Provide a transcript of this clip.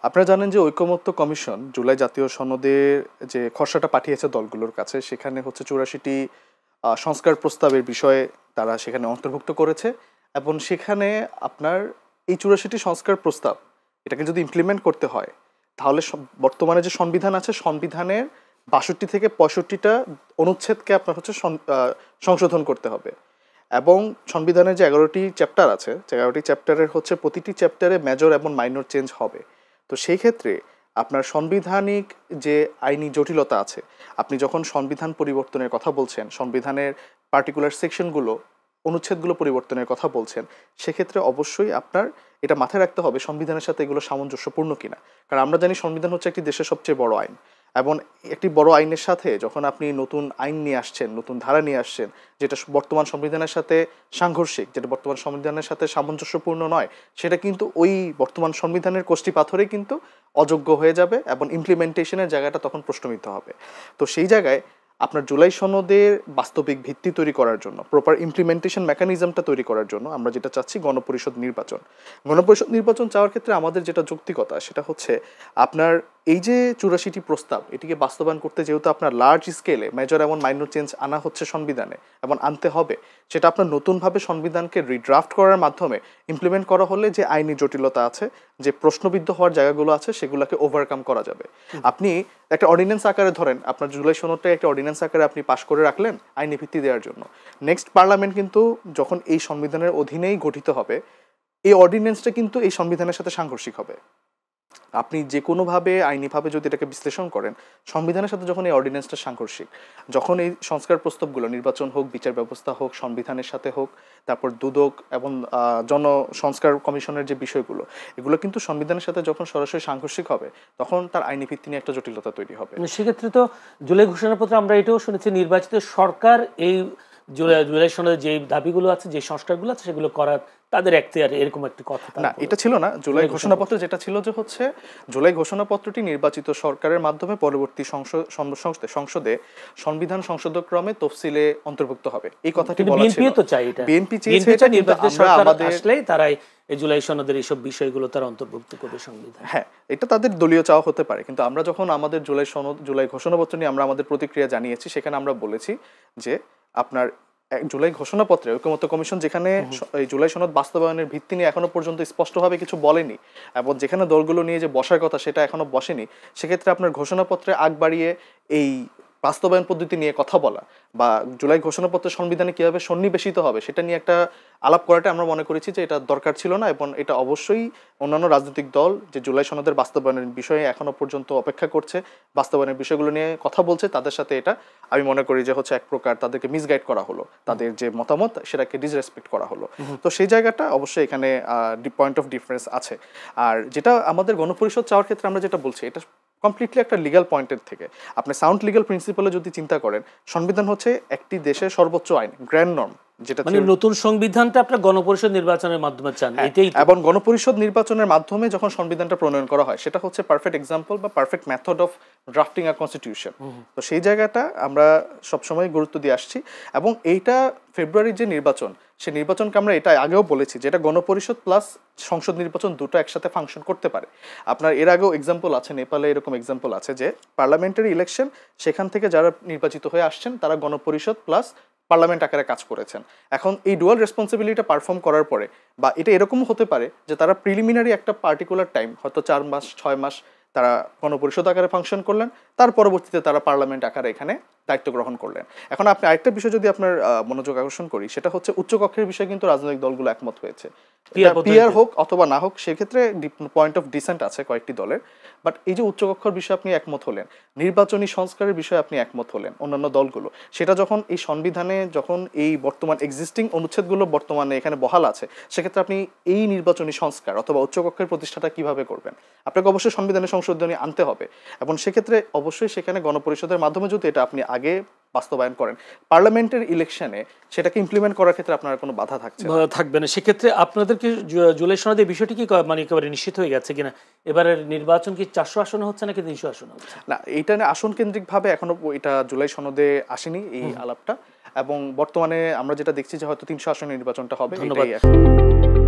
আপনারা জানেন যে ঐকমত্য কমিশন জুলাই জাতীয় সনদের যে খসড়াটা পাঠিয়েছে দলগুলোর কাছে, সেখানে হচ্ছে ৮৪টি সংস্কার প্রস্তাবের বিষয়ে তারা সেখানে অন্তর্ভুক্ত করেছে। এবং সেখানে আপনার এই ৮৪টি সংস্কার প্রস্তাব এটাকে যদি ইমপ্লিমেন্ট করতে হয়, তাহলে বর্তমানে যে সংবিধান আছে, সংবিধানের ৬২ থেকে ৬৫টা অনুচ্ছেদকে আপনার হচ্ছে সংশোধন করতে হবে। এবং সংবিধানের যে ১১টি চ্যাপ্টার আছে, ১১টি চ্যাপ্টারের হচ্ছে প্রতিটি চ্যাপ্টারে মেজর এবং মাইনর চেঞ্জ হবে। তো সেই ক্ষেত্রে আপনার সাংবিধানিক যে আইনি জটিলতা আছে, আপনি যখন সংবিধান পরিবর্তনের কথা বলছেন, সংবিধানের পার্টিকুলার সেকশনগুলো, অনুচ্ছেদগুলো পরিবর্তনের কথা বলছেন, সেক্ষেত্রে অবশ্যই আপনার এটা মাথায় রাখতে হবে সংবিধানের সাথে এগুলো সামঞ্জস্যপূর্ণ কিনা। কারণ আমরা জানি সংবিধান হচ্ছে একটি দেশের সবচেয়ে বড় আইন, এবং একটি বড় আইনের সাথে যখন আপনি নতুন আইন নিয়ে আসছেন, নতুন ধারা নিয়ে আসছেন, যেটা বর্তমান সংবিধানের সাথে সাংঘর্ষিক, যেটা বর্তমান সংবিধানের সাথে সামঞ্জস্যপূর্ণ নয়, সেটা কিন্তু ওই বর্তমান সংবিধানের কষ্টি পাথরেই কিন্তু অযোগ্য হয়ে যাবে এবং ইমপ্লিমেন্টেশনের জায়গাটা তখন প্রশ্নবিদ্ধ হবে। তো সেই জায়গায় আপনার জুলাই সনদের বাস্তবিক ভিত্তি তৈরি করার জন্য, প্রপার ইমপ্লিমেন্টেশন মেকানিজমটা তৈরি করার জন্য আমরা যেটা চাচ্ছি গণপরিষদ নির্বাচন। গণপরিষদ নির্বাচন চাওয়ার ক্ষেত্রে আমাদের যেটা যৌক্তিকতা, সেটা হচ্ছে আপনার এই যে ৮৪টি প্রস্তাব, এটিকে বাস্তবায়ন করতে যেহেতু আপনার লার্জ স্কেলে মেজর এবং মাইনর চেঞ্জ আনা হচ্ছে সংবিধানে এবং আনতে হবে, সেটা আপনার নতুনভাবে সংবিধানকে রিড্রাফট করার মাধ্যমে ইমপ্লিমেন্ট করা হলে যে আইনি জটিলতা আছে, যে প্রশ্নবিদ্ধ হওয়ার জায়গাগুলো আছে, সেগুলোকে ওভারকাম করা যাবে। আপনি একটা অর্ডিন্যান্স আকারে ধরেন, আপনার জুলাই সনদটা একটা অর্ডিন্যান্স আকারে আপনি পাশ করে রাখলেন আইনি ভিত্তি দেওয়ার জন্য। নেক্সট পার্লামেন্ট কিন্তু যখন এই সংবিধানের অধীনেই গঠিত হবে, এই অর্ডিন্যান্সটা কিন্তু এই সংবিধানের সাথে সাংঘর্ষিক হবে। আপনি যে কোনোভাবে আইনিভাবে যদি এটাকে বিশ্লেষণ করেন, সংবিধানের সাথে যখন এই অর্ডিন্যান্সটা সাংঘর্ষিক, যখন এই সংস্কার প্রস্তাবগুলো নির্বাচন হোক, বিচার ব্যবস্থা হোক, সংবিধানের সাথে হোক, তারপর দুদক এবং সংস্কার কমিশনের যে বিষয়গুলো, এগুলো কিন্তু সংবিধানের সাথে যখন সরাসরি সাংঘর্ষিক হবে, তখন তার আইনি ভিত্তি নিয়ে একটা জটিলতা তৈরি হবে। সেক্ষেত্রে তো জুলাই ঘোষণাপত্রে আমরা এটাও শুনেছি নির্বাচিত সরকার এই জুলাই সনদের যে দাবিগুলো আছে, যে সংস্কারগুলো আছে, সেগুলো করার তাদের এখতিয়ার, এরকম একটি কথা না, এটা ছিল না জুলাই ঘোষণাপত্র। যেটা ছিল যে হচ্ছে জুলাই ঘোষণাপত্রটি নির্বাচিত সরকারের মাধ্যমে পরবর্তী সংসদে সংবিধান সংশোধনক্রমে তফসিলে অন্তর্ভুক্ত হবে, এই কথাটি বলা ছিল। বিএনপি চেয়েছে এটা, কিন্তু আমরা আমাদের আসলেই তারাই এই জুলাই সনদের এইসব বিষয়গুলো তারা অন্তর্ভুক্ত করবে সংবিধান। হ্যাঁ, এটা তাদের দলীয় চাওয়া হতে পারে, কিন্তু আমরা যখন আমাদের জুলাই ঘোষণাপত্র নিয়ে আমরা আমাদের প্রতিক্রিয়া জানিয়েছি, সেখানে আমরা বলেছি যে আপনার জুলাই ঘোষণাপত্রে ঐকমত্য কমিশন যেখানে এই জুলাই সনদ বাস্তবায়নের ভিত্তি নিয়ে এখনো পর্যন্ত স্পষ্টভাবে কিছু বলেনি, এবং যেখানে দলগুলো নিয়ে যে বসার কথা সেটা এখনো বসেনি, সেক্ষেত্রে আপনার ঘোষণাপত্রে আগ বাড়িয়ে এই বাস্তবায়ন পদ্ধতি নিয়ে কথা বলা বা জুলাই ঘোষণাপত্রের সংবিধানে কীভাবে সন্নিবেশিত হবে সেটা নিয়ে একটা আলাপ করাটা আমরা মনে করেছি যে এটা দরকার ছিল না। এবং এটা অবশ্যই অন্যান্য রাজনৈতিক দল যে জুলাই সনদের বাস্তবায়নের বিষয়ে এখনো পর্যন্ত অপেক্ষা করছে, বাস্তবায়নের বিষয়গুলো নিয়ে কথা বলছে, তাদের সাথে এটা আমি মনে করি যে হচ্ছে এক প্রকার তাদেরকে মিসগাইড করা হলো, তাদের যে মতামত সেটাকে ডিসরেসপেক্ট করা হলো। তো সেই জায়গাটা অবশ্যই এখানে পয়েন্ট অফ ডিফারেন্স আছে। আর যেটা আমাদের গণপরিষদ চাওয়ার ক্ষেত্রে আমরা যেটা বলছি, এটা কমপ্লিটলি একটা লিগ্যাল পয়েন্টের থেকে আপনি সাউন্ড লিগ্যাল প্রিন্সিপালে যদি চিন্তা করেন, সংবিধান হচ্ছে একটি দেশের সর্বোচ্চ আইন, গ্র্যান্ড নর্ম, যেটা মানে নতুন সংবিধানটা আপনারা গণপরিষদ নির্বাচনের মাধ্যমে চান, এটাই। এবং গণপরিষদ নির্বাচনের মাধ্যমে যখন সংবিধানটা প্রণয়ন করা হয়, সেটা হচ্ছে পারফেক্ট এক্সাম্পল বা perfect method of drafting a constitution. তো সেই জায়গাটা আমরা সবসময় গুরুত্ব দিয়ে আসছি। এবং এইটা ফেব্রুয়ারির যে নির্বাচন, সেই নির্বাচনকে আমরা এটা আগেও বলেছি যে এটা গণপরিষদ প্লাস সংসদ নির্বাচন দুটো একসাথে ফাংশন করতে পারে। আপনার এর আগেও এক্সাম্পল আছে, নেপালে এরকম এক্সাম্পল আছে যে পার্লামেন্টারি ইলেকশন, সেখান থেকে যারা নির্বাচিত হয়ে আসছেন তারা গণপরিষদ প্লাস পার্লামেন্ট আকারে কাজ করেছেন। এখন এই ডুয়াল রেসপন্সিবিলিটিটা পারফর্ম করার পরে, বা এটা এরকম হতে পারে যে তারা প্রিলিমিনারি একটা পার্টিকুলার টাইম, হয়তো 4 মাস 6 মাস তারা গণপরিষদ আকারে ফাংশন করলেন, তার পরবর্তীতে তারা পার্লামেন্ট আকারে এখানে দায়িত্ব গ্রহণ করলেন। এখন আপনি আরেকটা বিষয় যদি আপনার মনোযোগ আকর্ষণ করি, সেটা হচ্ছে উচ্চকক্ষের বিষয়ে কিন্তু রাজনৈতিক দলগুলো একমত হয়েছে, পিয়ার হোক অথবা না হোক, সেক্ষেত্রে পয়েন্ট অফ ডিসেন্ট আছে কয়েকটি দলের। বাট এই যে উচ্চকক্ষের বিষয়ে আপনি একমত হলেন, নির্বাচনী সংস্কারের বিষয়ে আপনি একমত হলেন অন্যান্য দলগুলো, সেটা যখন এই সংবিধানে যখন এই বর্তমান এক্সিস্টিং অনুচ্ছেদগুলো বর্তমানে এখানে বহাল আছে, সেক্ষেত্রে আপনি এই নির্বাচনী সংস্কার অথবা উচ্চকক্ষের প্রতিষ্ঠাটা কিভাবে করবেন? আপনাকে অবশ্যই সংবিধানের সংশোধনী আনতে হবে, এবং সেক্ষেত্রে অবশ্যই সেখানে গণপরিষদের মাধ্যমে যদি এটা আপনি আগে বাস্তবায়ন করেন, পার্লামেন্টের ইলেকশনে সেটাকে ইমপ্লিমেন্ট করার ক্ষেত্রে আপনার কোনো বাধা থাকবে না। সেক্ষেত্রে আপনাদেরকে জুলাই সনদের বিষয়টি কি মানে একেবারে নিশ্চিত হয়ে গেছে কিনা? এবারের নির্বাচন কি 400 আসনে হচ্ছে নাকি 300 আসনে হচ্ছে? না, এইটা আসন কেন্দ্রিকভাবে এখনো এটা জুলাই সনদে আসেনি এই আলাপটা, এবং বর্তমানে আমরা যেটা দেখছি যে হয়তো 300 আসনের নির্বাচনটা হবে। ধন্যবাদ।